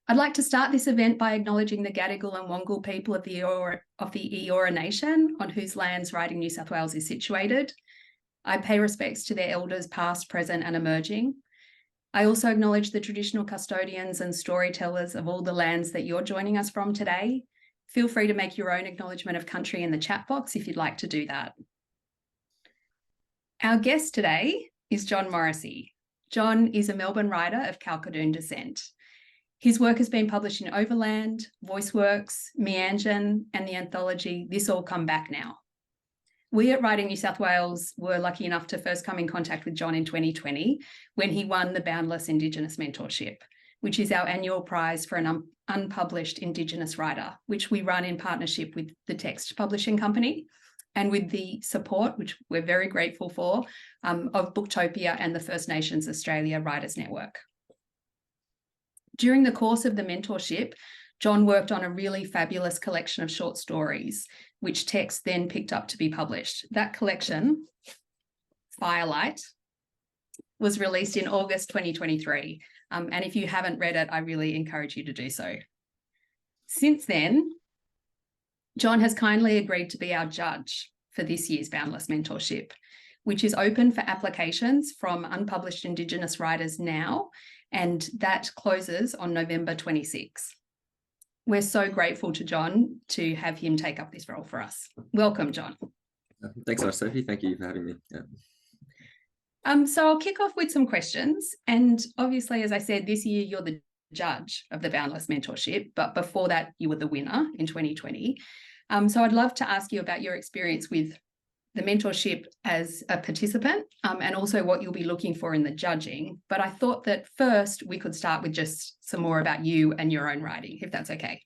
I'd like to start this event by acknowledging the Gadigal and Wangal people of the Eora Nation, on whose lands Writing New South Wales is situated. I pay respects to their elders past, present and emerging. I also acknowledge the traditional custodians and storytellers of all the lands that you're joining us from today. Feel free to make your own acknowledgement of country in the chat box if you'd like to do that. Our guest today is John Morrissey. John is a Melbourne writer of Kalkadoon descent. His work has been published in Overland, VoiceWorks, Meanjin, and the anthology This All Come Back Now. We at Writing New South Wales were lucky enough to first come in contact with John in 2020 when he won the Boundless Indigenous Mentorship, which is our annual prize for an unpublished Indigenous writer, which we run in partnership with the Text Publishing Company and with the support, which we're very grateful for, of Booktopia and the First Nations Australia Writers Network. During the course of the mentorship, John worked on a really fabulous collection of short stories, which Text then picked up to be published. That collection, Firelight, was released in August 2023. And if you haven't read it, I really encourage you to do so. Since then, John has kindly agreed to be our judge for this year's Boundless Mentorship, which is open for applications from unpublished Indigenous writers now, and that closes on November 26. We're so grateful to John to have him take up this role for us. Welcome, John. Thanks so much, Sophie. Thank you for having me. So I'll kick off with some questions. And obviously, as I said, this year you're the judge of the Boundless Mentorship, but before that you were the winner in 2020. So I'd love to ask you about your experience with the mentorship as a participant, and also what you'll be looking for in the judging. But I thought that first we could start with just some more about you and your own writing, if that's okay.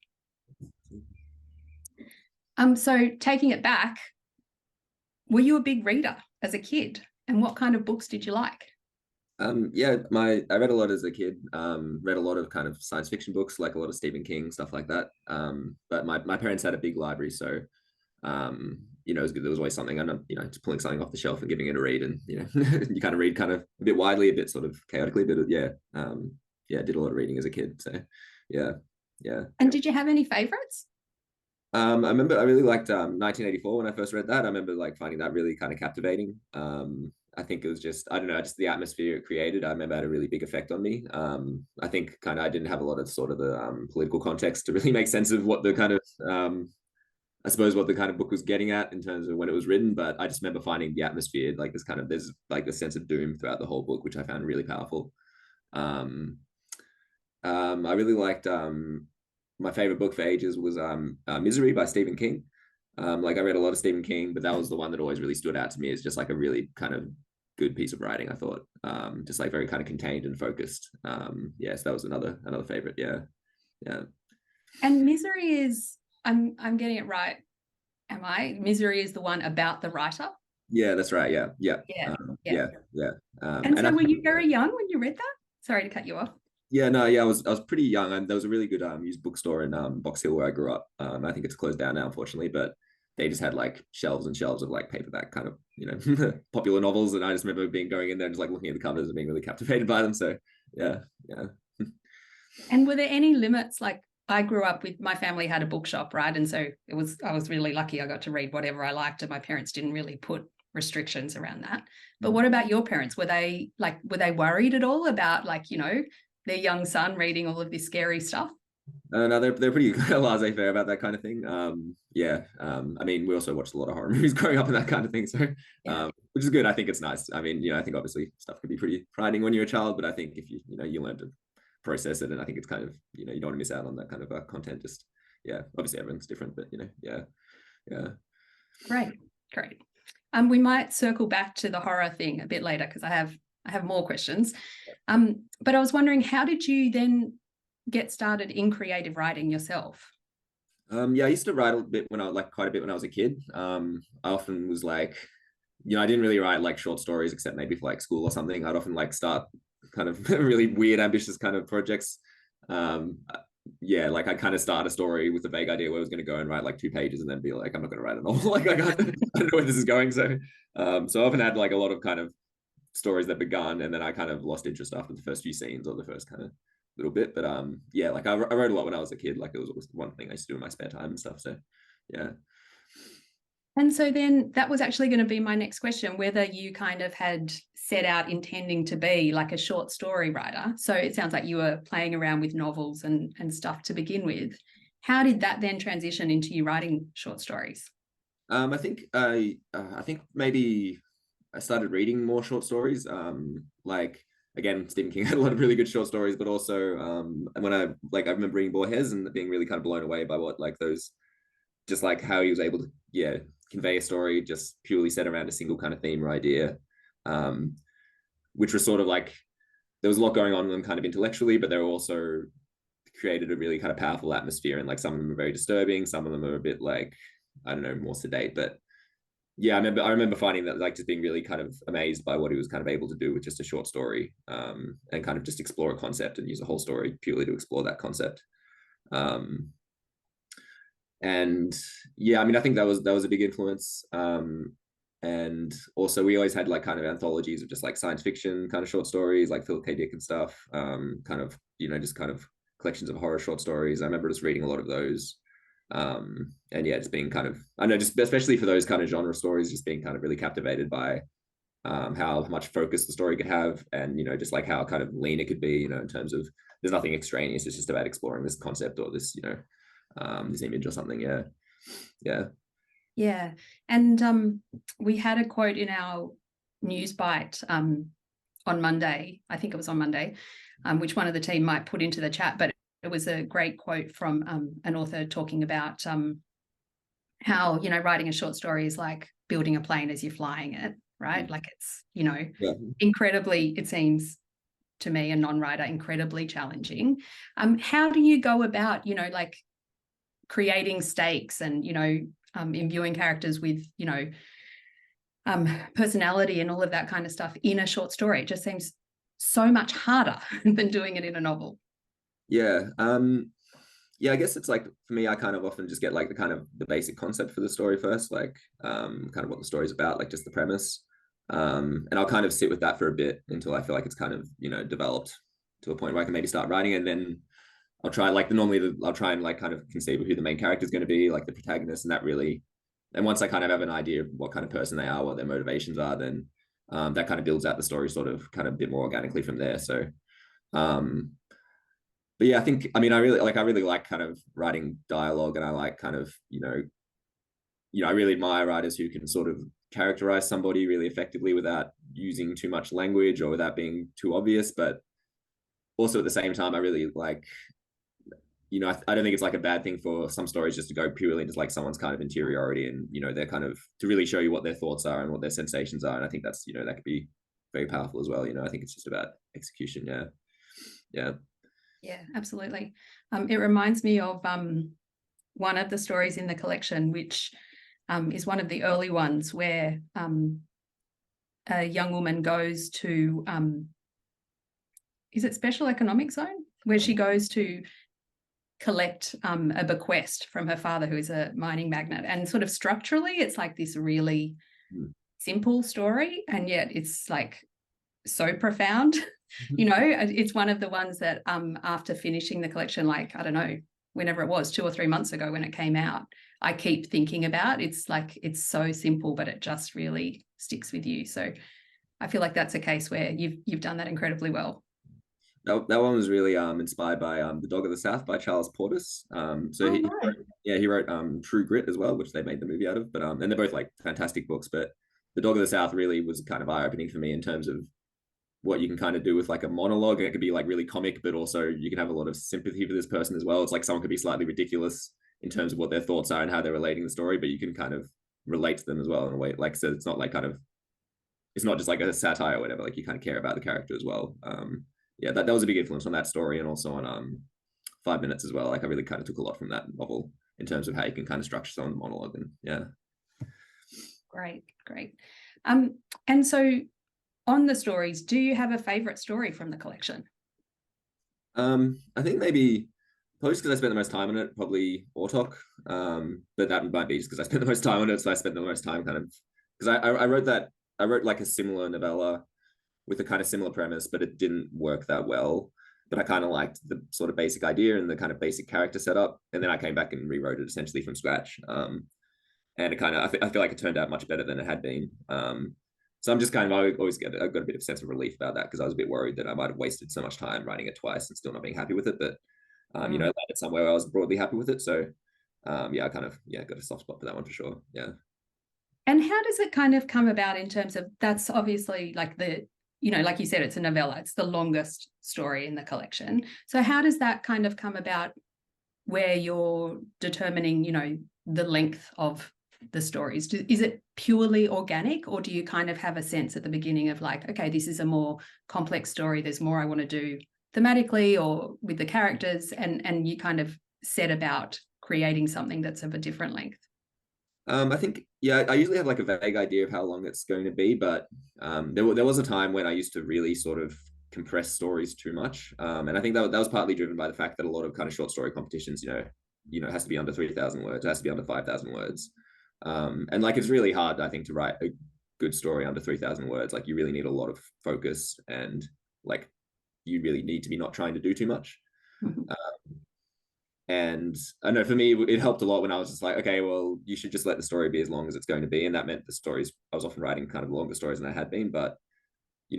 So taking it back, were you a big reader as a kid? And what kind of books did you like? I read a lot as a kid, read a lot of kind of science fiction books, like a lot of Stephen King, stuff like that. But my parents had a big library, so it was good. There was always something, I'm just pulling something off the shelf and giving it a read, and you kind of read kind of a bit widely, a bit sort of chaotically, but I did a lot of reading as a kid. So yeah. And did you have any favorites? I remember I really liked 1984 when I first read that. I remember like finding that really kind of captivating. I think it was just, I don't know, just the atmosphere it created. I remember it had a really big effect on me. I think kind of I didn't have a lot of sort of the political context to really make sense of what the kind of I suppose what the kind of book was getting at in terms of when it was written, but I just remember finding the atmosphere, like there's like this sense of doom throughout the whole book, which I found really powerful. I really liked, my favorite book for ages was Misery by Stephen King. I read a lot of Stephen King, but that was the one that always really stood out to me as just like a really kind of good piece of writing, I thought. Just like very kind of contained and focused. So that was another favorite. Yeah. And Misery is, I'm getting it right, am I? Misery is the one about the writer? Yeah, that's right. Yeah. And so were you very young when you read that? Sorry to cut you off. I was pretty young, and there was a really good used bookstore in Box Hill where I grew up. I think it's closed down now, unfortunately, but they just had like shelves and shelves of like paperback kind of popular novels, and I just remember going in there and just like looking at the covers and being really captivated by them. So yeah. And were there any limits? Like, I grew up with, my family had a bookshop, right? And so I was really lucky. I got to read whatever I liked, and my parents didn't really put restrictions around that. But what about your parents? Were they worried at all about their young son reading all of this scary stuff? No, they're pretty laissez-faire about that kind of thing. I mean, we also watched a lot of horror movies growing up and that kind of thing, so which is good. I think it's nice. I mean, I think obviously stuff can be pretty frightening when you're a child, but I think if you learn to process it, and I think it's kind of you don't want to miss out on that kind of content. Just obviously everyone's different, but Great. We might circle back to the horror thing a bit later, because I have more questions. But I was wondering, how did you then get started in creative writing yourself? I used to write quite a bit when I was a kid. I often was like, I didn't really write like short stories except maybe for like school or something. I'd often like start kind of really weird, ambitious kind of projects. I'd kind of start a story with a vague idea where I was going to go and write like 2 pages and then be like, I'm not going to write a novel. I don't know where this is going. So I often had like a lot of kind of stories that begun, and then I kind of lost interest after the first few scenes or the first kind of little bit, but yeah, like I wrote a lot when I was a kid. Like it was always one thing I used to do in my spare time and stuff. So yeah. And so then that was actually going to be my next question, whether you kind of had set out intending to be like a short story writer. So it sounds like you were playing around with novels and stuff to begin with. How did that then transition into you writing short stories? I think maybe I started reading more short stories. Like again, Stephen King had a lot of really good short stories, but also when I remember reading Borges and being really kind of blown away by what like those, just like how he was able to convey a story just purely set around a single kind of theme or idea, which was sort of like there was a lot going on in them kind of intellectually, but they were also created a really kind of powerful atmosphere, and like some of them are very disturbing, some of them are a bit like, I don't know, more sedate. But yeah, I remember finding that like just being really kind of amazed by what he was kind of able to do with just a short story, and kind of just explore a concept and use a whole story purely to explore that concept. And yeah, I mean, I think that was a big influence. And also we always had like kind of anthologies of just like science fiction kind of short stories, like Philip K. Dick and stuff. Kind of, just kind of collections of horror short stories. I remember just reading a lot of those. And yeah, just being kind of, I know, just especially for those kind of genre stories, just being kind of really captivated by how much focus the story could have, and just like how kind of lean it could be, in terms of there's nothing extraneous, it's just about exploring this concept or this this image or something. Yeah. And we had a quote in our news bite on Monday, I think it was on Monday, which one of the team might put into the chat, but it was a great quote from an author talking about how, writing a short story is like building a plane as you're flying it, right? Like it's, incredibly, it seems to me, a non-writer, incredibly challenging. How do you go about, like creating stakes and, imbuing characters with, personality and all of that kind of stuff in a short story? It just seems so much harder than doing it in a novel. Yeah. Yeah, I guess it's like for me, I kind of often just get like the basic concept for the story first, like kind of what the story's about, like just the premise. And I'll kind of sit with that for a bit until I feel like it's kind of, developed to a point where I can maybe start writing. And then I'll try I'll try and like kind of conceive of who the main character is going to be, like the protagonist, and once I kind of have an idea of what kind of person they are, what their motivations are, then that kind of builds out the story sort of kind of a bit more organically from there. So but yeah, I really like kind of writing dialogue, and I like kind of, I really admire writers who can sort of characterize somebody really effectively without using too much language or without being too obvious. But also at the same time, I really like, I don't think it's like a bad thing for some stories just to go purely into like someone's kind of interiority and, they're kind of to really show you what their thoughts are and what their sensations are. And I think that's, that could be very powerful as well. I think it's just about execution. Yeah. Yeah. Yeah, absolutely. It reminds me of one of the stories in the collection, which is one of the early ones where a young woman goes to, is it Special Economic Zone? Where she goes to collect a bequest from her father, who is a mining magnate. And sort of structurally, it's like this really simple story, and yet it's like so profound. It's one of the ones that after finishing the collection, like, I don't know, whenever it was, 2 or 3 months ago when it came out, I keep thinking about. It's like, it's so simple, but it just really sticks with you. So I feel like that's a case where you've done that incredibly well. That one was really inspired by The Dog of the South by Charles Portis. He wrote True Grit as well, which they made the movie out of. But and they're both like fantastic books. But The Dog of the South really was kind of eye-opening for me in terms of what you can kind of do with like a monologue. It could be like really comic, but also you can have a lot of sympathy for this person as well. It's like someone could be slightly ridiculous in terms of what their thoughts are and how they're relating the story, but you can kind of relate to them as well in a way. Like, so it's not like it's not just like a satire or whatever. Like you kind of care about the character as well. Yeah, that was a big influence on that story, and also on 5 Minutes as well. Like I really kind of took a lot from that novel in terms of how you can kind of structure someone's monologue. And yeah. Great. And so on the stories, do you have a favorite story from the collection? I think maybe probably just because I spent the most time on it, probably Autok. But that might be just because I spent the most time on it, so I spent the most time kind of because I wrote like a similar novella with a kind of similar premise, but it didn't work that well. but I kind of liked the sort of basic idea and the kind of basic character setup. And then I came back and rewrote it essentially from scratch. And it kind of, I feel like it turned out much better than it had been. So I'm just kind of, I got a bit of sense of relief about that, because I was a bit worried that I might have wasted so much time writing it twice and still not being happy with it. But, you know, I landed somewhere where I was broadly happy with it. So yeah, I kind of, got a soft spot for that one for sure. Yeah. And how does it kind of come about in terms of, that's obviously like the, you know, like you said, it's a novella, it's the longest story in the collection. So how does that kind of come about where you're determining, you know, the length of the stories? Is it purely organic, or do you kind of have a sense at the beginning of like, okay, this is a more complex story, there's more I want to do thematically or with the characters, and you kind of set about creating something that's of a different length? I think, yeah, I usually have like a vague idea of how long it's going to be, but there was a time when I used to really sort of compress stories too much. And I think that was partly driven by the fact that a lot of kind of short story competitions, it has to be under 3,000 words, it has to be under 5,000 words. And like, it's really hard, I think, to write a good story under 3,000 words. Like, you really need a lot of focus, and like, you really need to be not trying to do too much. And I know for me, it helped a lot when I was just like, okay, well, you should just let the story be as long as it's going to be. And that meant the stories, I was often writing kind of longer stories than I had been. But,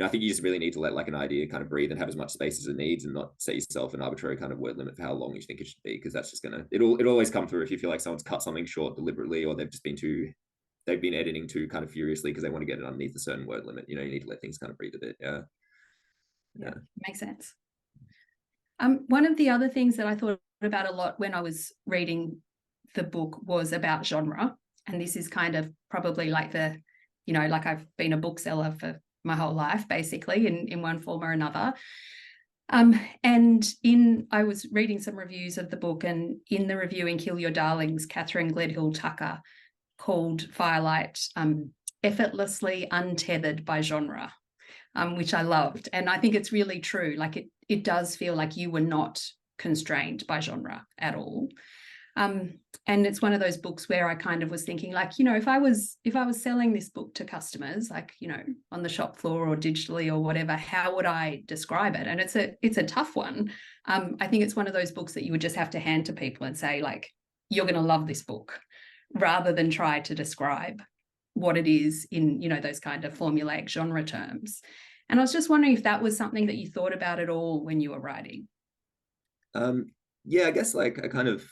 I think you just really need to let like an idea kind of breathe and have as much space as it needs, and not set yourself an arbitrary kind of word limit for how long you think it should be. Because that's just it'll always come through if you feel like someone's cut something short deliberately, or they've been editing too kind of furiously because they want to get it underneath a certain word limit. You need to let things kind of breathe a bit. Yeah. Makes sense. One of the other things that I thought about a lot when I was reading the book was about genre. And this is kind of probably like like I've been a bookseller for my whole life, basically, in one form or another. And I was reading some reviews of the book, and in the review in Kill Your Darlings, Catherine Gledhill Tucker called Firelight effortlessly untethered by genre, which I loved. And I think it's really true. Like it does feel like you were not constrained by genre at all. And it's one of those books where I kind of was thinking, like, if I was selling this book to customers, like, on the shop floor or digitally or whatever, how would I describe it? And it's a tough one. I think it's one of those books that you would just have to hand to people and say, like, you're going to love this book, rather than try to describe what it is in, those kind of formulaic genre terms. And I was just wondering if that was something that you thought about at all when you were writing. Yeah, I guess like I kind of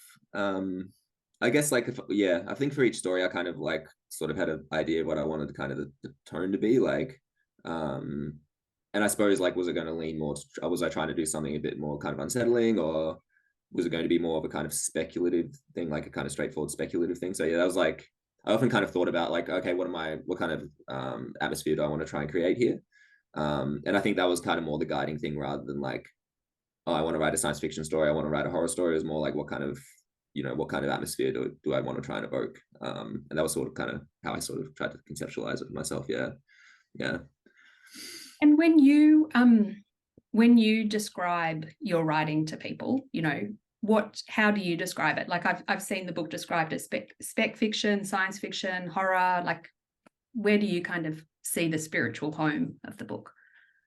I guess like I think for each story I kind of like sort of had an idea of what I wanted kind of the tone to be like. And I suppose, like, was it going to lean more was I trying to do something a bit more kind of unsettling, or was it going to be more of a kind of speculative thing, like a kind of straightforward speculative thing? So yeah, that was like, I often kind of thought about like, okay, what kind of atmosphere do I want to try and create here? And I think that was kind of more the guiding thing, rather than like, oh, I want to write a science fiction story, I want to write a horror story. It was more like, what kind of atmosphere do I want to try and evoke? And that was sort of kind of how I sort of tried to conceptualize it for myself. Yeah. And when you describe your writing to people, how do you describe it? Like I've seen the book described as spec fiction, science fiction, horror. Like, where do you kind of see the spiritual home of the book?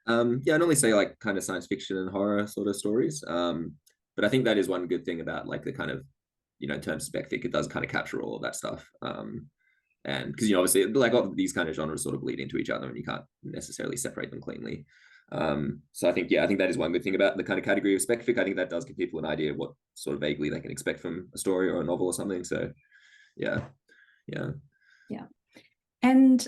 I normally say like kind of science fiction and horror sort of stories. But I think that is one good thing about like the kind of, in terms of spec fic, it does kind of capture all of that stuff. And because, obviously, like, all these kind of genres sort of bleed into each other, and you can't necessarily separate them cleanly. So I think that is one good thing about the kind of category of spec fic. I think that does give people an idea of what sort of vaguely they can expect from a story or a novel or something. So yeah. And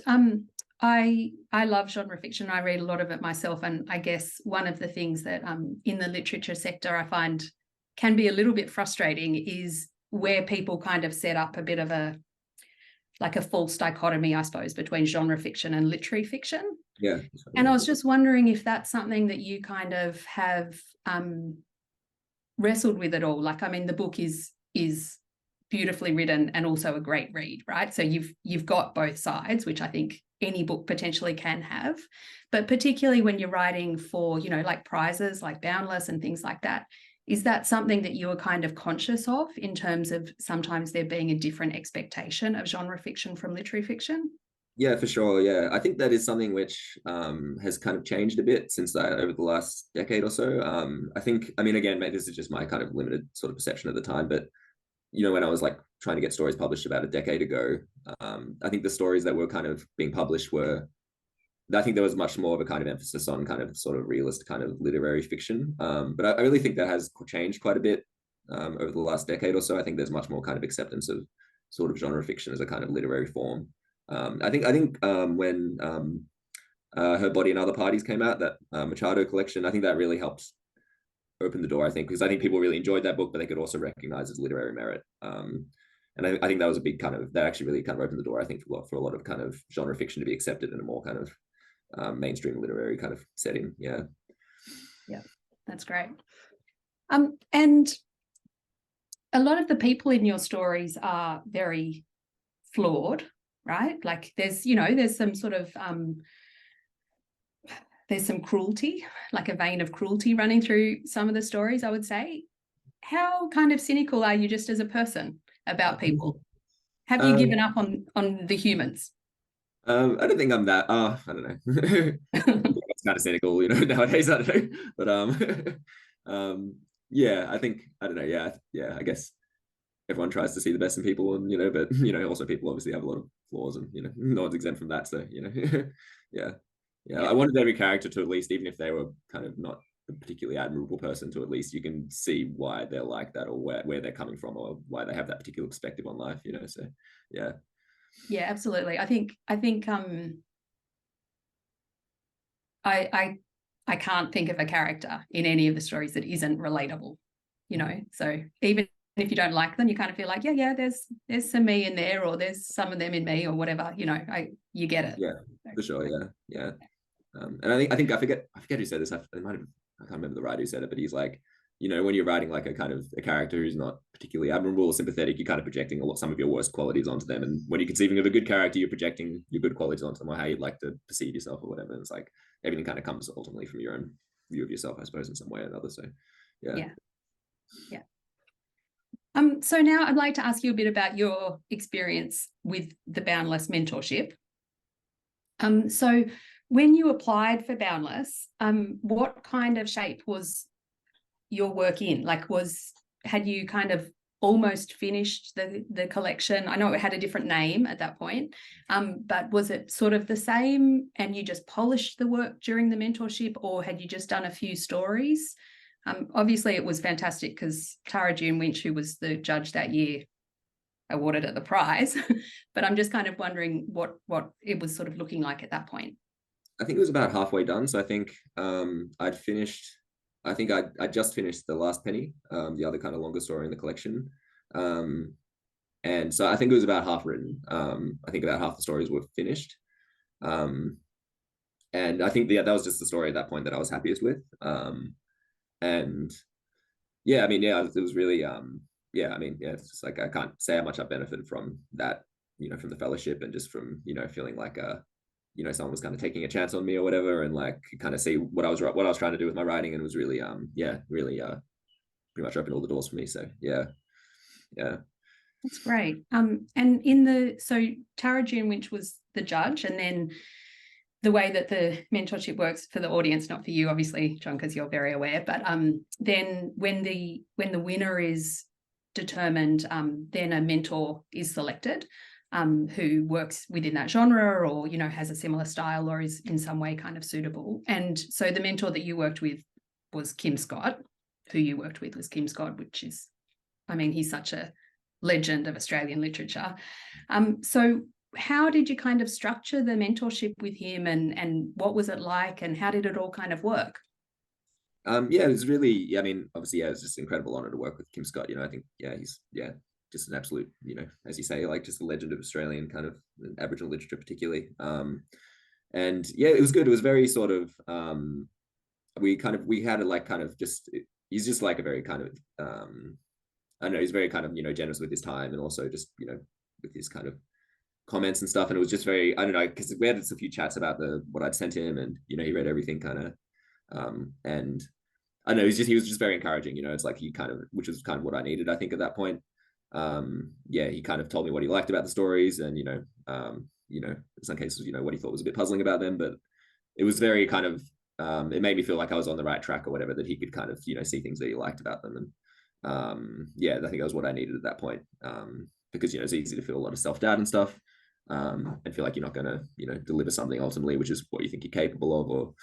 I love genre fiction. I read a lot of it myself, and I guess one of the things that in the literature sector I find can be a little bit frustrating is where people kind of set up a bit of a false dichotomy, I suppose, between genre fiction and literary fiction. Yeah. And I was just wondering if that's something that you kind of have wrestled with at all. Like, I mean, the book is beautifully written and also a great read, right? So you've got both sides, which I think any book potentially can have. But particularly when you're writing for, like prizes like Boundless and things like that, is that something that you are kind of conscious of, in terms of sometimes there being a different expectation of genre fiction from literary fiction? Yeah, for sure. Yeah, I think that is something which has kind of changed a bit since that over the last decade or so. I think, I mean, again, maybe this is just my kind of limited sort of perception at the time, but when I was like trying to get stories published about a decade ago, I think the stories that were kind of being published were, I think there was much more of a kind of emphasis on kind of sort of realist kind of literary fiction. But I really think that has changed quite a bit over the last decade or so. I think there's much more kind of acceptance of sort of genre fiction as a kind of literary form. I think when Her Body and Other Parties came out, that Machado collection, I think that really helped open the door, I think, because I think people really enjoyed that book, but they could also recognize its literary merit. And I think that was a big kind of, that actually really kind of opened the door, I think, for a lot of kind of genre fiction to be accepted in a more kind of mainstream literary kind of setting. Yeah. Yeah, that's great. And a lot of the people in your stories are very flawed, right? Like there's some sort of there's some cruelty, like a vein of cruelty running through some of the stories, I would say. How kind of cynical are you just as a person about people? Have you given up on the humans? I don't think I'm that. I don't know. It's kind of cynical, nowadays. I don't know, but yeah, I think I don't know. Yeah. I guess everyone tries to see the best in people, and but also people obviously have a lot of flaws, and no one's exempt from that. So yeah. I wanted every character to, at least, even if they were kind of not a particularly admirable person, to at least you can see why they're like that, or where they're coming from, or why they have that particular perspective on life. So yeah. Yeah, absolutely. I think I can't think of a character in any of the stories that isn't relatable, so even if you don't like them, you kind of feel like, yeah, there's some me in there, or there's some of them in me, or whatever, you get it. Yeah, for sure. Yeah. And I think I forget who said this. I can't remember the writer who said it, but he's like, when you're writing like a kind of a character who's not particularly admirable or sympathetic, you're kind of projecting some of your worst qualities onto them. And when you're conceiving of a good character, you're projecting your good qualities onto them, or how you'd like to perceive yourself, or whatever. And it's like everything kind of comes ultimately from your own view of yourself, I suppose, in some way or another. So yeah. So now I'd like to ask you a bit about your experience with the Boundless Mentorship. So when you applied for Boundless, what kind of shape was your work in? Like, had you kind of almost finished the collection? I know it had a different name at that point, but was it sort of the same, and you just polished the work during the mentorship, or had you just done a few stories? Obviously, it was fantastic because Tara June Winch, who was the judge that year, awarded it the prize. But I'm just kind of wondering what it was sort of looking like at that point. I think it was about halfway done. So I think I'd finished. I think I just finished The Last Penny, the other kind of longer story in the collection. And so I think it was about half written. I think about half the stories were finished. And I think that was just the story at that point that I was happiest with. And yeah, I mean, yeah, it was really, yeah, I mean, yeah, it's just like, I can't say how much I benefited from that, from the fellowship, and just from, feeling like, someone was kind of taking a chance on me or whatever, and like kind of see what I was trying to do with my writing, and it was really, really, pretty much opened all the doors for me. So yeah. That's great. And so Tara June Winch was the judge, and then the way that the mentorship works for the audience, not for you, obviously, John, because you're very aware, but then when the winner is determined, then a mentor is selected, who works within that genre, or has a similar style, or is in some way kind of suitable. And so the mentor that you worked with was Kim Scott, which is, I mean, he's such a legend of Australian literature. So how did you kind of structure the mentorship with him, and what was it like, and how did it all kind of work? Yeah, it was really, I mean, obviously, yeah, it's just an incredible honor to work with Kim Scott. I think, he's, just an absolute, as you say, like just a legend of Australian kind of Aboriginal literature, particularly. And yeah, it was good. It was very sort of, we had a like kind of just, he's just like a very kind of, I don't know, he's very kind of, generous with his time, and also just, with his kind of comments and stuff. And it was just very, I don't know, because we had a few chats about what I'd sent him, and he read everything kind of, and I don't know, he was just very encouraging. It's like he kind of, which was kind of what I needed, I think, at that point. Yeah, he kind of told me what he liked about the stories, and in some cases, what he thought was a bit puzzling about them, but it was very kind of, it made me feel like I was on the right track or whatever, that he could kind of, see things that he liked about them. And yeah, I think that was what I needed at that point. Because, it's easy to feel a lot of self-doubt and stuff, and feel like you're not going to, deliver something ultimately, which is what you think you're capable of, or,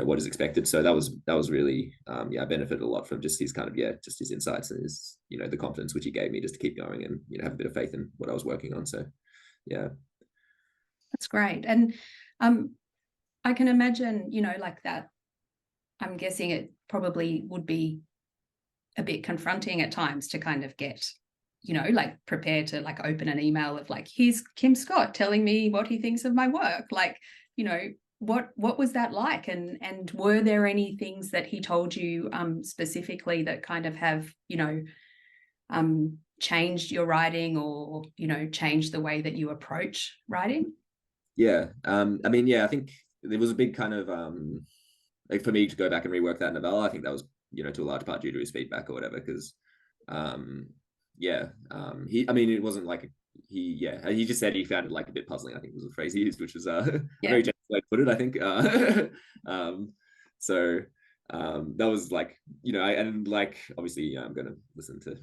what is expected. So that was really, I benefited a lot from just his kind of, just his insights and his, the confidence which he gave me just to keep going and, have a bit of faith in what I was working on. So, yeah. That's great. And I can imagine, like that, I'm guessing it probably would be a bit confronting at times to kind of get, like prepare to like open an email of like, here's Kim Scott telling me what he thinks of my work. Like, what was that like? And were there any things that he told you specifically that kind of have, changed your writing or, changed the way that you approach writing? Yeah. I mean, yeah, I think there was a big kind of, like for me to go back and rework that novella, I think that was, to a large part due to his feedback or whatever, because, I mean, it wasn't like he just said he found it like a bit puzzling, I think was the phrase he used, which was a very gentle way to put it, I think. So that was like, and like, obviously, I'm going to listen to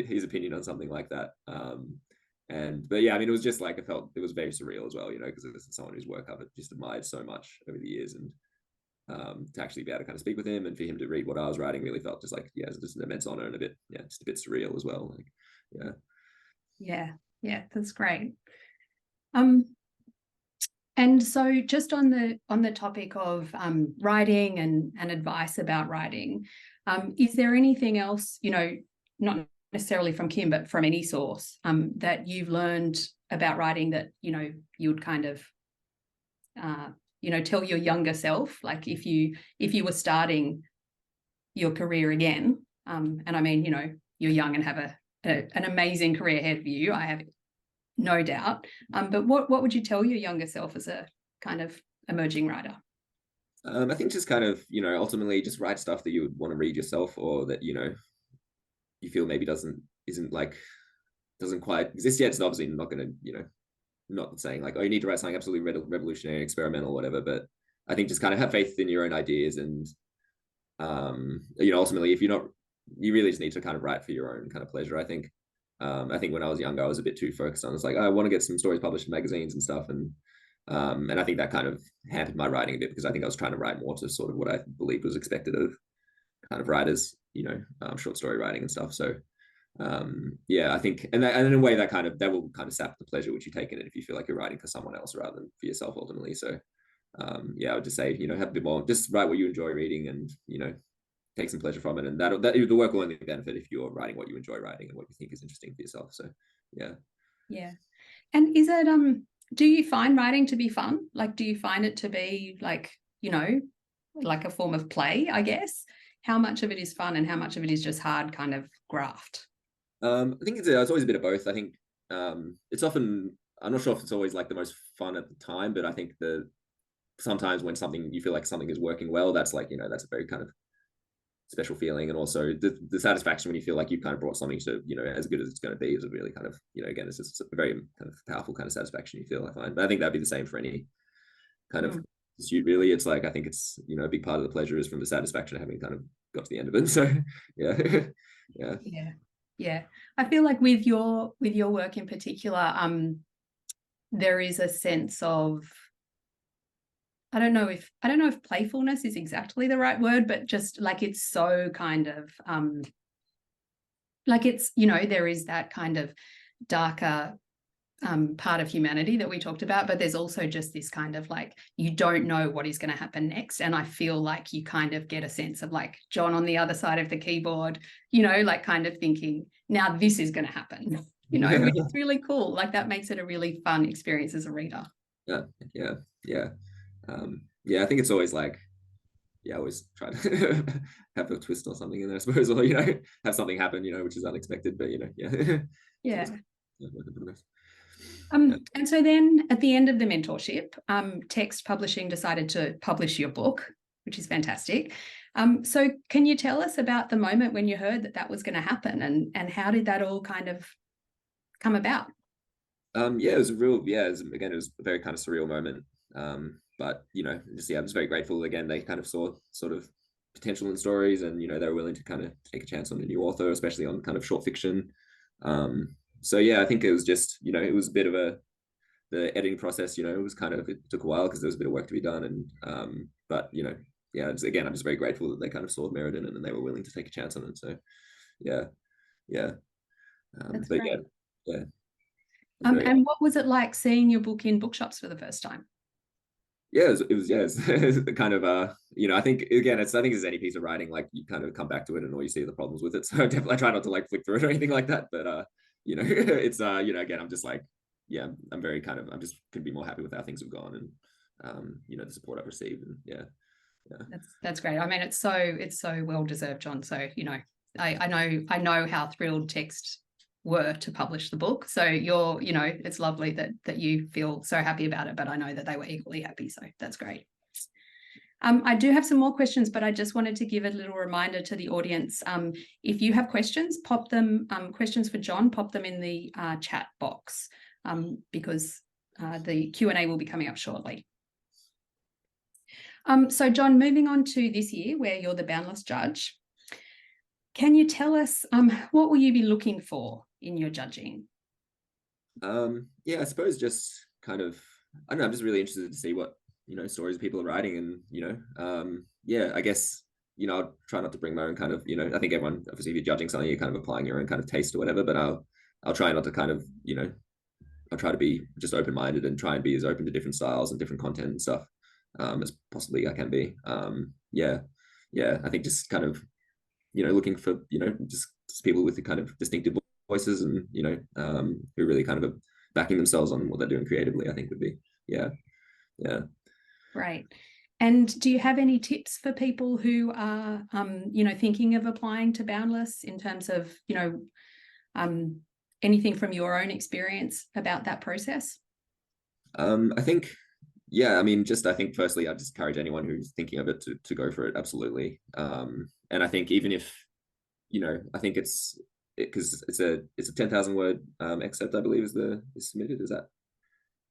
his opinion on something like that. But yeah, I mean, it was just like, it was very surreal as well, because this is someone whose work I've just admired so much over the years, and to actually be able to kind of speak with him and for him to read what I was writing really felt just like, it's just an immense honor and just a bit surreal as well. Like, yeah, that's great. And so just on the topic of writing and advice about writing, is there anything else, not necessarily from Kim, but from any source that you've learned about writing that, you would kind of, tell your younger self, like if you were starting your career again, and I mean, you're young and have an amazing career ahead of you, I have no doubt. But what would you tell your younger self as a kind of emerging writer? I think just kind of, ultimately just write stuff that you would want to read yourself, or that, you feel maybe doesn't quite exist yet. It's obviously not going to, not saying like, oh, you need to write something absolutely revolutionary, experimental, whatever. But I think just kind of have faith in your own ideas, and ultimately, if you're not, you really just need to kind of write for your own kind of pleasure. I think when I was younger, I was a bit too focused on, it's like, I want to get some stories published in magazines and stuff, and I think that kind of hampered my writing a bit, because I think I was trying to write more to sort of what I believed was expected of kind of writers, short story writing and stuff. So I think, and in a way that will kind of sap the pleasure which you take in it if you feel like you're writing for someone else rather than for yourself ultimately. So I would just say, have a bit more, just write what you enjoy reading, and take some pleasure from it, and that the work will only benefit if you're writing what you enjoy writing and what you think is interesting for yourself. So yeah. And is it do you find writing to be fun? Like, do you find it to be like, like a form of play, I guess? How much of it is fun and how much of it is just hard kind of graft? I think it's always a bit of both. I think it's often, I'm not sure if it's always like the most fun at the time, but I think sometimes when you feel like something is working well, that's like, that's a very kind of special feeling. And also the satisfaction when you feel like you've kind of brought something to, as good as it's going to be, is a really kind of, again, it's just a very kind of powerful kind of satisfaction you feel, I find. But I think that'd be the same for any kind of pursuit, really. It's like, I think it's, a big part of the pleasure is from the satisfaction of having kind of got to the end of it. So yeah. I feel like with your work in particular, there is a sense of, I don't know if playfulness is exactly the right word, but just like, it's so kind of like, it's, there is that kind of darker part of humanity that we talked about, but there's also just this kind of like, you don't know what is going to happen next. And I feel like you kind of get a sense of like John on the other side of the keyboard, like kind of thinking, now this is going to happen, which is really cool. Like, that makes it a really fun experience as a reader. I think it's always like, I always try to have a twist or something in there, I suppose, or have something happen, which is unexpected, but And so then at the end of the mentorship, Text Publishing decided to publish your book, which is fantastic. So can you tell us about the moment when you heard that was going to happen, and how did that all kind of come about? Yeah, it was a real, yeah, again, it was a very kind of surreal moment. But just I was very grateful. Again, they kind of saw sort of potential in stories, and they were willing to kind of take a chance on a new author, especially on kind of short fiction. So yeah, I think it was just, it was a bit of the editing process, it was kind of, it took a while because there was a bit of work to be done. And but yeah, again, I'm just very grateful that they kind of saw merit in it and they were willing to take a chance on it. So yeah, yeah. That's But yeah, great. yeah. Very, And what was it like seeing your book in bookshops for the first time? yeah, yeah, it's kind of I think again, I think as any piece of writing, like you kind of come back to it and all you see are the problems with it. So definitely I try not to like flick through it or anything like that. But it's again, I'm just like, yeah, I'm very kind of, I'm just could be more happy with how things have gone, and the support I've received. And yeah. That's great. I mean, it's so well deserved, John. So I know how thrilled Text were to publish the book. So it's lovely that you feel so happy about it, but I know that they were equally happy. So that's great. I do have some more questions, but I just wanted to give a little reminder to the audience. If you have questions, pop them, questions for John, pop them in the chat box, because the Q&A will be coming up shortly. So John, moving on to this year where you're the Boundless judge, can you tell us what will you be looking for in your judging? Yeah, I suppose just kind of, I don't know, I'm just really interested to see what stories people are writing, and yeah, I guess I'll try not to bring my own kind of, I think everyone, obviously if you're judging something, you're kind of applying your own kind of taste or whatever, but I'll try not to kind of I'll try to be just open-minded and try and be as open to different styles and different content and stuff as possibly I can be. Yeah, I think just kind of looking for just people with the kind of distinctive voices, and who really kind of are backing themselves on what they're doing creatively, I think would be, yeah. Great. And do you have any tips for people who are thinking of applying to Boundless in terms of anything from your own experience about that process? I think, yeah, I mean, I think firstly, I just encourage anyone who's thinking of it to go for it, absolutely. And I think even if I think because it's a 10,000 word excerpt, I believe, is submitted. Is that?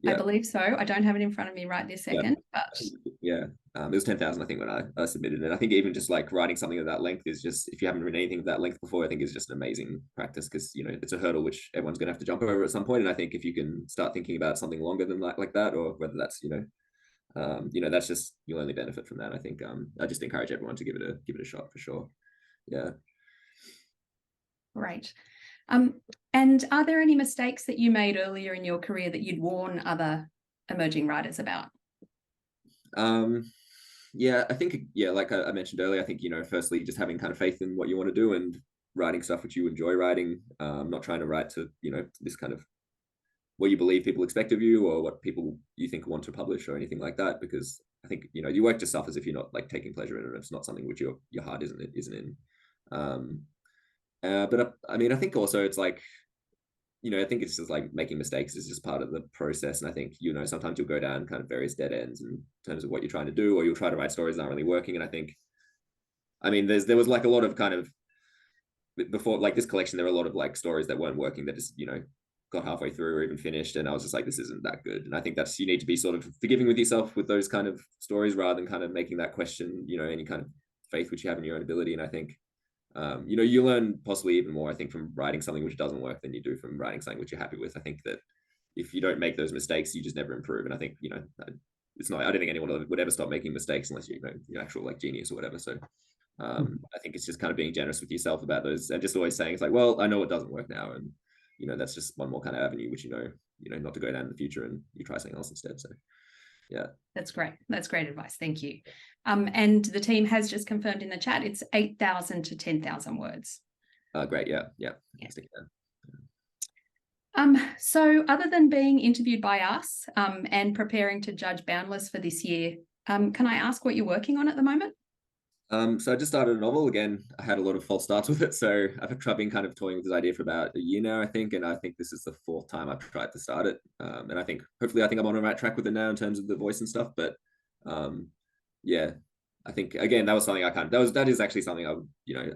Yeah. I believe so. I don't have it in front of me right this second, but yeah, it was 10,000, I think, when I submitted it. I think even just like writing something of that length is just, if you haven't written anything of that length before, I think is just an amazing practice, because it's a hurdle which everyone's going to have to jump over at some point. And I think if you can start thinking about something longer than like that, or whether that's that's just, you'll only benefit from that. I think I just encourage everyone to give it a shot for sure. Yeah. Great. And are there any mistakes that you made earlier in your career that you'd warn other emerging writers about? Yeah, I think, yeah, like I mentioned earlier, I think, firstly, just having kind of faith in what you want to do and writing stuff which you enjoy writing, not trying to write to, this kind of what you believe people expect of you, or what people you think want to publish, or anything like that, because I think, your work just suffers if you're not like taking pleasure in it. It's not something which your heart isn't in. But I mean, I think also it's like, I think it's just like making mistakes is just part of the process. And I think, sometimes you'll go down kind of various dead ends in terms of what you're trying to do, or you'll try to write stories that aren't really working. And I think, I mean, there was like a lot of kind of, before like this collection, there were a lot of like stories that weren't working that just, got halfway through or even finished. And I was just like, this isn't that good. And I think you need to be sort of forgiving with yourself with those kind of stories, rather than kind of making that question, any kind of faith which you have in your own ability. And I think, you learn possibly even more, I think, from writing something which doesn't work than you do from writing something which you're happy with. I think that if you don't make those mistakes, you just never improve. And I think, it's not, I don't think anyone would ever stop making mistakes unless you're actual like genius or whatever. So I think it's just kind of being generous with yourself about those, and just always saying, it's like, well, I know it doesn't work now. And, that's just one more kind of avenue, which, not to go down in the future, and you try something else instead. So yeah. That's great. That's great advice. Thank you. And the team has just confirmed in the chat, it's 8,000 to 10,000 words. Great. Yeah. So other than being interviewed by us and preparing to judge Boundless for this year, can I ask what you're working on at the moment? So I just started a novel again. I had a lot of false starts with it. So I've been kind of toying with this idea for about a year now, I think. And I think this is the 4th time I've tried to start it. And I think, hopefully, I'm on the right track with it now in terms of the voice and stuff. But yeah, I think, again, that was something that is actually something I would,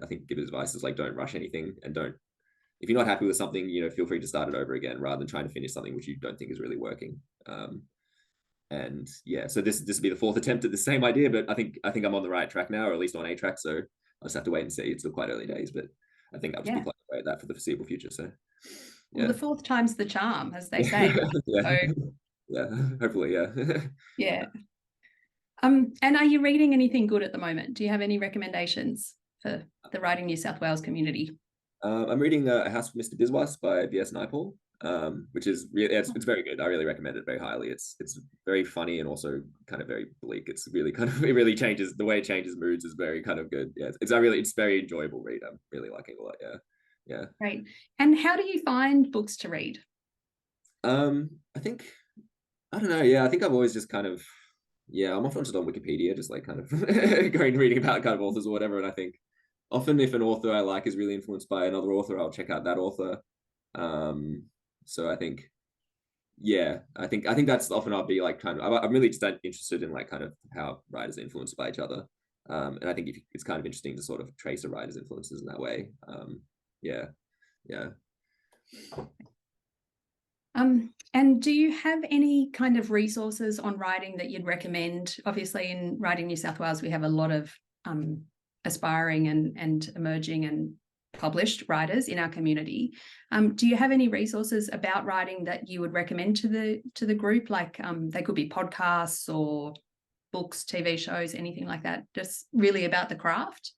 I think give advice is like, don't rush anything, and don't if you're not happy with something, feel free to start it over again rather than trying to finish something which you don't think is really working. And yeah, so this will be the fourth attempt at the same idea, but I think I'm on the right track now, or at least on a track. So I'll just have to wait and see. It's still quite early days, but I think I'll just be plugging away at that for the foreseeable future. So well, the fourth time's the charm, as they say. Yeah. So, Yeah, hopefully, yeah. yeah. And are you reading anything good at the moment? Do you have any recommendations for the Writing New South Wales community? I'm reading A House for Mr. Biswas by V.S. Naipaul, which is really, it's very good. I really recommend it very highly. It's very funny and also kind of very bleak. It's really kind of, it really changes, the way it changes moods is very kind of good. Yeah, it's very enjoyable read. I'm really liking it a lot. Yeah. Great. And how do you find books to read? I think, I don't know. Yeah, I think I've always just kind of, I'm often just on Wikipedia, just like kind of going reading about kind of authors or whatever. And I think often if an author I like is really influenced by another author, I'll check out that author. So I think, I think that's often I'll be like kind of, I'm really just interested in like kind of how writers are influenced by each other. And I think it's kind of interesting to sort of trace a writer's influences in that way. Yeah. And do you have any kind of resources on writing that you'd recommend? Obviously, in Writing New South Wales, we have a lot of aspiring and emerging and published writers in our community. Do you have any resources about writing that you would recommend to the group? Like they could be podcasts or books, TV shows, anything like that, just really about the craft?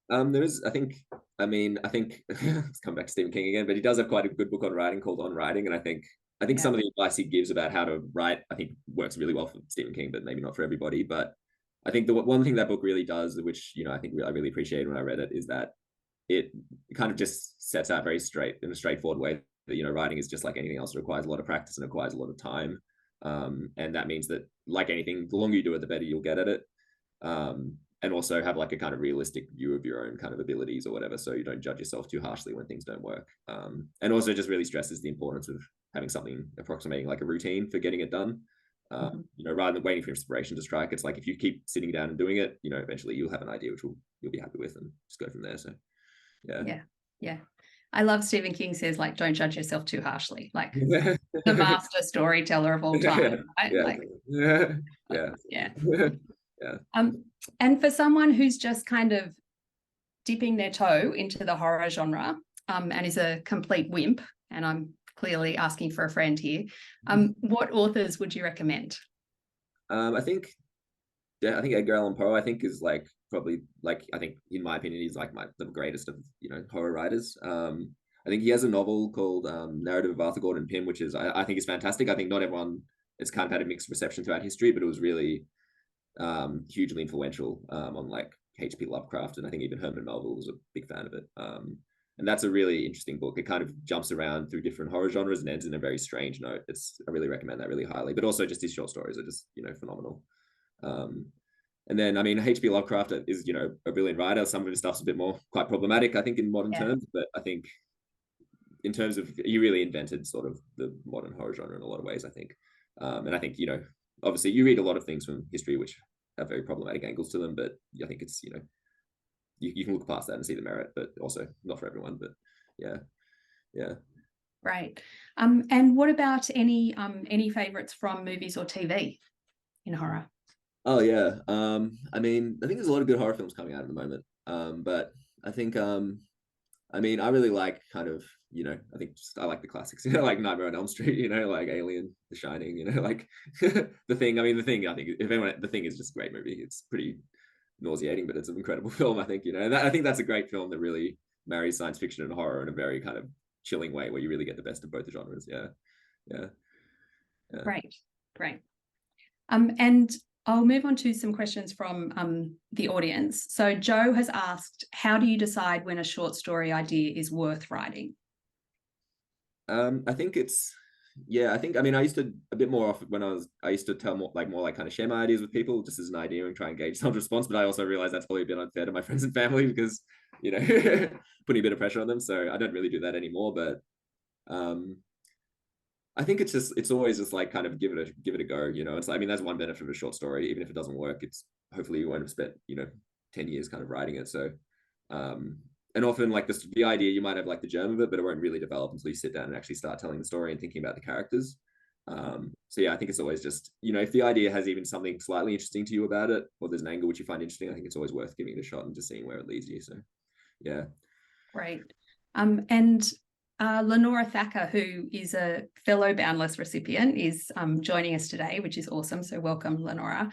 There is, I think let's come back to Stephen King again, but he does have quite a good book on writing called On Writing. And I think some of the advice he gives about how to write, I think works really well for Stephen King, but maybe not for everybody. But I think the one thing that book really does, which, I think I really appreciated when I read it, is that it kind of just sets out in a straightforward way that, writing is just like anything else. It requires a lot of practice and it requires a lot of time. And that means that, like anything, the longer you do it, the better you'll get at it. And also have like a kind of realistic view of your own kind of abilities or whatever, so you don't judge yourself too harshly when things don't work. And also just really stresses the importance of having something approximating like a routine for getting it done. Rather than waiting for inspiration to strike, it's like if you keep sitting down and doing it, eventually you'll have an idea which you'll be happy with and just go from there. So yeah. I love Stephen King says, like, don't judge yourself too harshly, like the master storyteller of all time. And for someone who's just kind of dipping their toe into the horror genre and is a complete wimp, and I'm clearly asking for a friend here, what authors would you recommend? I think Edgar Allan Poe, I think, is like probably, like, I think in my opinion he's like the greatest of horror writers. I think he has a novel called Narrative of Arthur Gordon Pym, which is I think is fantastic. I think not everyone, it's kind of had a mixed reception throughout history, but it was really hugely influential on like H.P. Lovecraft, and I think even Herman Melville was a big fan of it. And that's a really interesting book. It kind of jumps around through different horror genres and ends in a very strange note. I really recommend that really highly. But also just his short stories are just phenomenal. And then, I mean, H.P. Lovecraft is, a brilliant writer. Some of his stuff's a bit more quite problematic, I think, in modern terms. But I think in terms of, he really invented sort of the modern horror genre in a lot of ways, I think. And I think, obviously you read a lot of things from history which have very problematic angles to them, but I think it's, you can look past that and see the merit, but also not for everyone. But yeah. Right. And what about any favorites from movies or TV in horror? Oh yeah. I mean, I think there's a lot of good horror films coming out at the moment. But I think I mean, I really like kind of, I think I like the classics, like Nightmare on Elm Street, like Alien, The Shining, like The Thing. I mean, The Thing, I think The Thing is just a great movie. It's pretty nauseating, but it's an incredible film, I think, and I think that's a great film that really marries science fiction and horror in a very kind of chilling way where you really get the best of both the genres. Yeah. Great. And I'll move on to some questions from the audience. So Joe has asked, how do you decide when a short story idea is worth writing? I think I mean, I used to a bit more often when I used to tell more like kind of share my ideas with people just as an idea and try and gauge some response. But I also realized that's probably a bit unfair to my friends and family because, putting a bit of pressure on them. So I don't really do that anymore. But I think it's always just like kind of give it a go. It's I mean, that's one benefit of a short story. Even if it doesn't work, it's hopefully you won't have spent 10 years kind of writing it. So and often like the idea, you might have like the germ of it, but it won't really develop until you sit down and actually start telling the story and thinking about the characters. So yeah, I think it's always just, if the idea has even something slightly interesting to you about it, or there's an angle which you find interesting, I think it's always worth giving it a shot and just seeing where it leads you. So yeah. Great. And Lenora Thacker, who is a fellow Boundless recipient, is joining us today, which is awesome. So welcome, Lenora.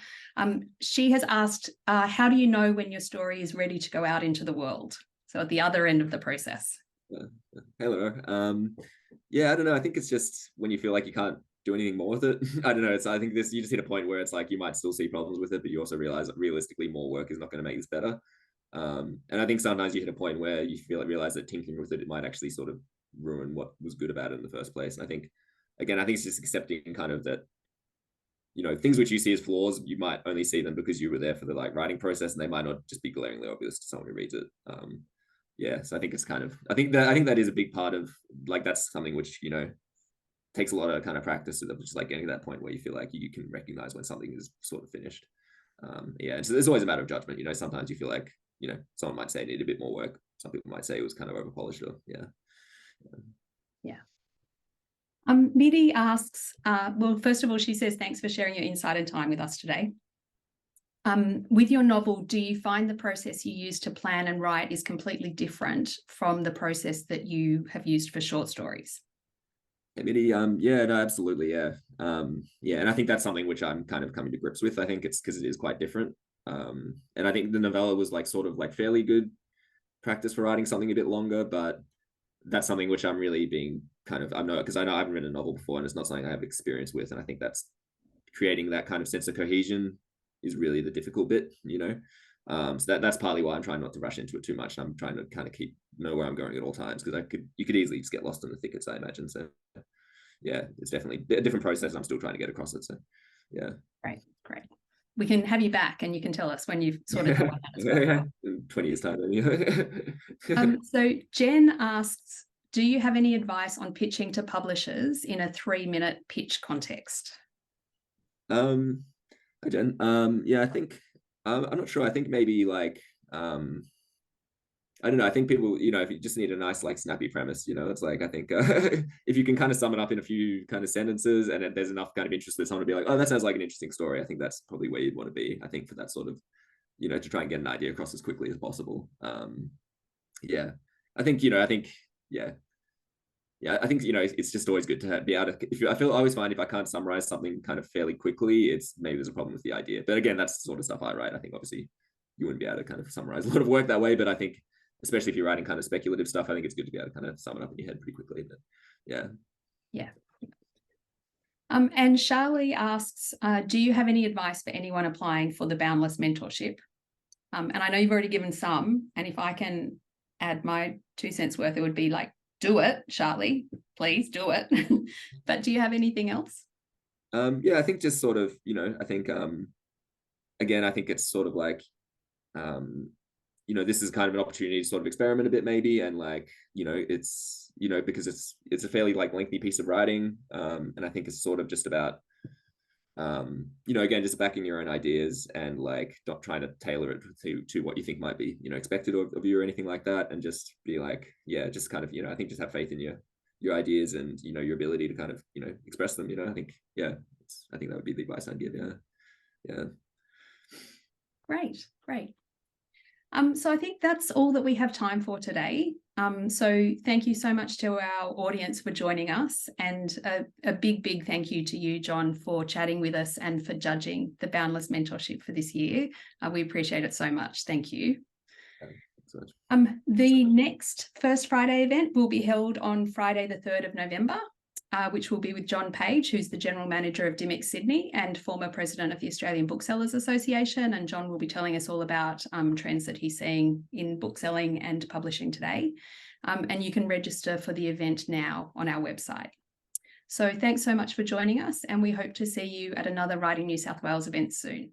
She has asked, how do you know when your story is ready to go out into the world? So at the other end of the process. Hey, Lenora. Yeah, I don't know. I think it's just when you feel like you can't do anything more with it. I don't know. I think you just hit a point where it's like you might still see problems with it, but you also realize that realistically more work is not going to make this better. And I think sometimes you hit a point where you realize that tinkering with it might actually sort of ruin what was good about it in the first place. And I think it's just accepting kind of that, things which you see as flaws, you might only see them because you were there for the like writing process, and they might not just be glaringly obvious to someone who reads it. Yeah, so I think it's I think that is a big part of like, that's something which takes a lot of kind of practice, of just like getting to that point where you feel like you can recognize when something is sort of finished. Yeah, and so there's always a matter of judgment. Sometimes you feel like someone might say it needed a bit more work. Some people might say it was kind of over polished. Or yeah. Midi asks, well, first of all, she says, thanks for sharing your insight and time with us today. With your novel, do you find the process you use to plan and write is completely different from the process that you have used for short stories? Midi, yeah, no, absolutely, yeah. Yeah, and I think that's something which I'm kind of coming to grips with. I think it's because it is quite different. And I think the novella was like sort of like fairly good practice for writing something a bit longer, but that's something which I'm really being because I know I haven't written a novel before, and it's not something I have experience with. And I think that's creating that kind of sense of cohesion is really the difficult bit, so that's partly why I'm trying not to rush into it too much. I'm trying to kind of know where I'm going at all times, because you could easily just get lost in the thickets, I imagine. So yeah, it's definitely a different process. I'm still trying to get across it. So yeah. Great. We can have you back and you can tell us when you've sorted that out as well. Yeah. In 20 years time. So Jen asks, do you have any advice on pitching to publishers in a 3-minute pitch context? Hi, Jen. Yeah, I think I'm not sure. I think maybe like I don't know. I think people, if you just need a nice, like, snappy premise, it's like, I think if you can kind of sum it up in a few kind of sentences, and there's enough kind of interest that someone to be like, oh, that sounds like an interesting story. I think that's probably where you'd want to be. I think for that sort of, to try and get an idea across as quickly as possible. Yeah, I think, yeah. Yeah, I think, it's just always good to be able to, I always find if I can't summarize something kind of fairly quickly, it's maybe there's a problem with the idea. But again, that's the sort of stuff I write. I think obviously you wouldn't be able to kind of summarize a lot of work that way, but I think, especially if you're writing kind of speculative stuff, I think it's good to be able to kind of sum it up in your head pretty quickly. But yeah. Yeah. And Charlie asks, do you have any advice for anyone applying for the Boundless Mentorship? And I know you've already given some, and if I can add my 2 cents worth, it would be like, do it, Charlie, please do it. But do you have anything else? Yeah, I think just sort of, I think, again, I think it's sort of like, this is kind of an opportunity to sort of experiment a bit, maybe, and like, it's, because it's a fairly like lengthy piece of writing, and I think it's sort of just about, again, just backing your own ideas and like not trying to tailor it to what you think might be, expected of you or anything like that, and just be like, yeah, just kind of, I think just have faith in your ideas and your ability to kind of express them. I think, yeah, I think that would be the advice I'd give. Yeah. Great. So I think that's all that we have time for today. So thank you so much to our audience for joining us, and a big thank you to you, John, for chatting with us and for judging the Boundless Mentorship for this year. We appreciate it so much. Thank you. The next First Friday event will be held on Friday the 3rd of November, which will be with John Page, who's the General Manager of Dimick Sydney and former President of the Australian Booksellers Association. And John will be telling us all about trends that he's seeing in bookselling and publishing today. And you can register for the event now on our website. So thanks so much for joining us, and we hope to see you at another Writing New South Wales event soon.